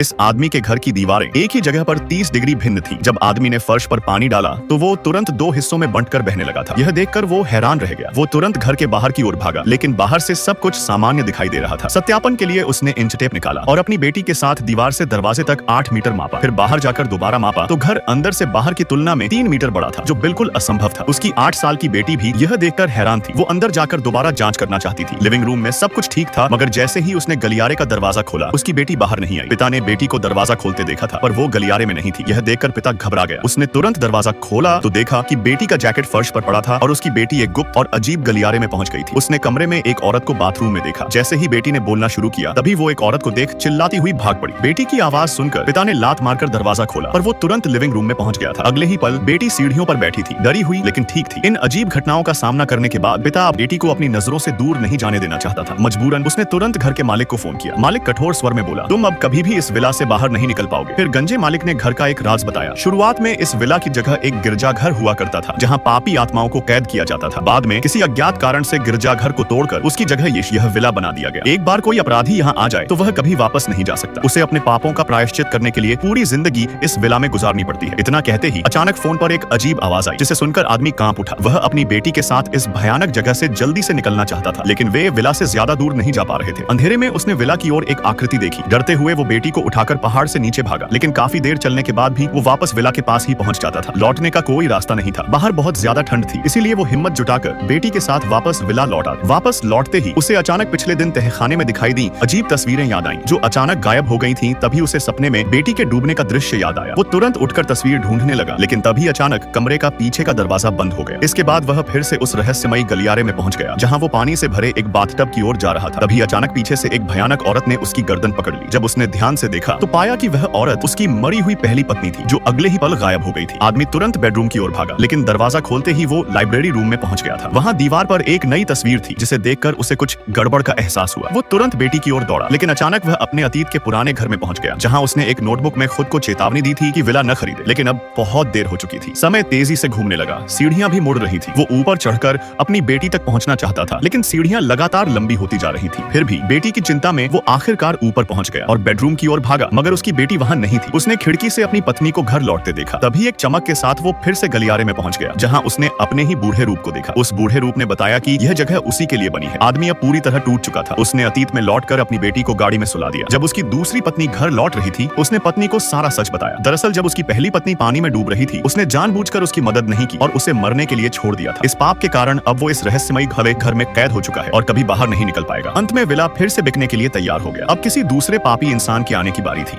इस आदमी के घर की दीवारें एक ही जगह पर 30 डिग्री भिन्न थीं। जब आदमी ने फर्श पर पानी डाला तो वो तुरंत दो हिस्सों में बंटकर बहने लगा था। यह देखकर वो हैरान रह गया। वो तुरंत घर के बाहर की ओर भागा, लेकिन बाहर से सब कुछ सामान्य दिखाई दे रहा था। सत्यापन के लिए उसने इंच टेप निकाला और अपनी बेटी के साथ दीवार से दरवाजे तक 8 मीटर मापा। फिर बाहर जाकर दोबारा मापा तो घर अंदर से बाहर की तुलना में 3 मीटर बड़ा था, जो बिल्कुल असंभव था। उसकी 8 साल की बेटी भी यह देखकर हैरान थी। वो अंदर जाकर दोबारा जांच करना चाहती थी। लिविंग रूम में सब कुछ ठीक था, मगर जैसे ही उसने गलियारे का दरवाजा खोला, उसकी बेटी बाहर नहीं आई। पिता ने बेटी को दरवाजा खोलते देखा था, पर वो गलियारे में नहीं थी। यह देखकर पिता घबरा गया। उसने तुरंत दरवाजा खोला तो देखा कि बेटी का जैकेट फर्श पर पड़ा था और उसकी बेटी एक गुप्त और अजीब गलियारे में पहुंच गई थी। उसने कमरे में एक औरत को बाथरूम में देखा। जैसे ही बेटी ने बोलना शुरू किया, तभी वो एक औरत को देख चिल्लाती हुई भाग पड़ी। बेटी की आवाज सुनकर पिता ने लात मारकर दरवाजा खोला, पर वो तुरंत लिविंग रूम में पहुंच गया था। अगले ही पल बेटी सीढ़ियों पर बैठी थी, डरी हुई लेकिन ठीक थी। इन अजीब घटनाओं का सामना करने के बाद पिता बेटी को अपनी नजरों से दूर नहीं जाने देना चाहता था। मजबूरन उसने तुरंत घर के मालिक को फोन किया। मालिक कठोर स्वर में बोला, तुम अब कभी भी इस विला से बाहर नहीं निकल पाओगे। फिर गंजे मालिक ने घर का एक राज बताया। शुरुआत में इस विला की जगह एक गिरजाघर हुआ करता था, जहां पापी आत्माओं को कैद किया जाता था। बाद में किसी अज्ञात कारण से गिरजाघर को तोड़कर उसकी जगह यह विला बना दिया गया। एक बार कोई अपराधी यहाँ आ जाए तो वह कभी वापस नहीं जा सकता। उसे अपने पापों का प्रायश्चित करने के लिए पूरी जिंदगी इस विला में गुजारनी पड़ती है। इतना कहते ही अचानक फोन पर एक अजीब आवाज आई, जिसे सुनकर आदमी कांप उठा। वह अपनी बेटी के साथ इस भयानक जगह से जल्दी से निकलना चाहता था, लेकिन वे विला से ज्यादा दूर नहीं जा पा रहे थे। अंधेरे में उसने विला की ओर एक आकृति देखी। डरते हुए वो बेटी को उठाकर पहाड़ से नीचे भागा, लेकिन काफी देर चलने के बाद भी वो वापस विला के पास ही पहुंच जाता था। लौटने का कोई रास्ता नहीं था। बाहर बहुत ज्यादा ठंड थी, इसीलिए वो हिम्मत जुटाकर बेटी के साथ वापस विला लौटा। वापस लौटते ही उसे अचानक पिछले दिन तहखाने में दिखाई दी अजीब तस्वीरें याद आईं, जो अचानक गायब हो गई थीं। तभी उसे सपने में बेटी के डूबने का दृश्य याद आया। वो तुरंत उठकर तस्वीर ढूंढने लगा, लेकिन तभी अचानक कमरे का पीछे का दरवाजा बंद हो गया। इसके बाद वह फिर से उस रहस्यमयी गलियारे में पहुंच गया, जहां वो पानी से भरे एक बाथटब की ओर जा रहा था। तभी अचानक पीछे से एक भयानक औरत ने उसकी गर्दन पकड़ ली। जब उसने ध्यान से देखा तो पाया कि वह औरत उसकी मरी हुई पहली पत्नी थी, जो अगले ही पल गायब हो गई थी। आदमी तुरंत बेडरूम की ओर भागा, लेकिन दरवाजा खोलते ही वो लाइब्रेरी रूम में पहुंच गया था। वहां दीवार पर एक नई तस्वीर थी, जिसे देखकर उसे कुछ गड़बड़ का एहसास हुआ। वो तुरंत बेटी की ओर दौड़ा, लेकिन अचानक वह अपने अतीत के पुराने घर में पहुंच गया, जहां उसने एक नोटबुक में खुद को चेतावनी दी थी कि विला न खरीदे। लेकिन अब बहुत देर हो चुकी थी। समय तेजी से घूमने लगा, सीढ़ियां भी मुड़ रही थी। वो ऊपर चढ़कर अपनी बेटी तक पहुंचना चाहता था, लेकिन सीढ़ियां लगातार लंबी होती जा रही थी। फिर भी बेटी की चिंता में वो आखिरकार ऊपर पहुंच गया और बेडरूम की ओर भागा, मगर उसकी बेटी वहां नहीं थी। उसने खिड़की से अपनी पत्नी को घर लौटते देखा। तभी एक चमक के साथ वो फिर से गलियारे में पहुंच गया, जहां उसने अपने ही बूढ़े रूप को देखा। उस बूढ़े रूप ने बताया कि यह जगह उसी के लिए बनी है। आदमी अब पूरी तरह टूट चुका था। उसने अतीत में लौटकर अपनी बेटी को गाड़ी में सुला दिया। जब उसकी दूसरी पत्नी घर लौट रही थी, उसने पत्नी को सारा सच बताया। दरअसल जब उसकी पहली पत्नी पानी में डूब रही थी, उसने जानबूझकर उसकी मदद नहीं की और उसे मरने के लिए छोड़ दिया था। इस पाप के कारण अब वो इस रहस्यमयी घर में कैद हो चुका है और कभी बाहर नहीं निकल पाएगा। अंत में विला फिर से बिकने के लिए तैयार हो गया। अब किसी दूसरे पापी इंसान के आने की बारी थी।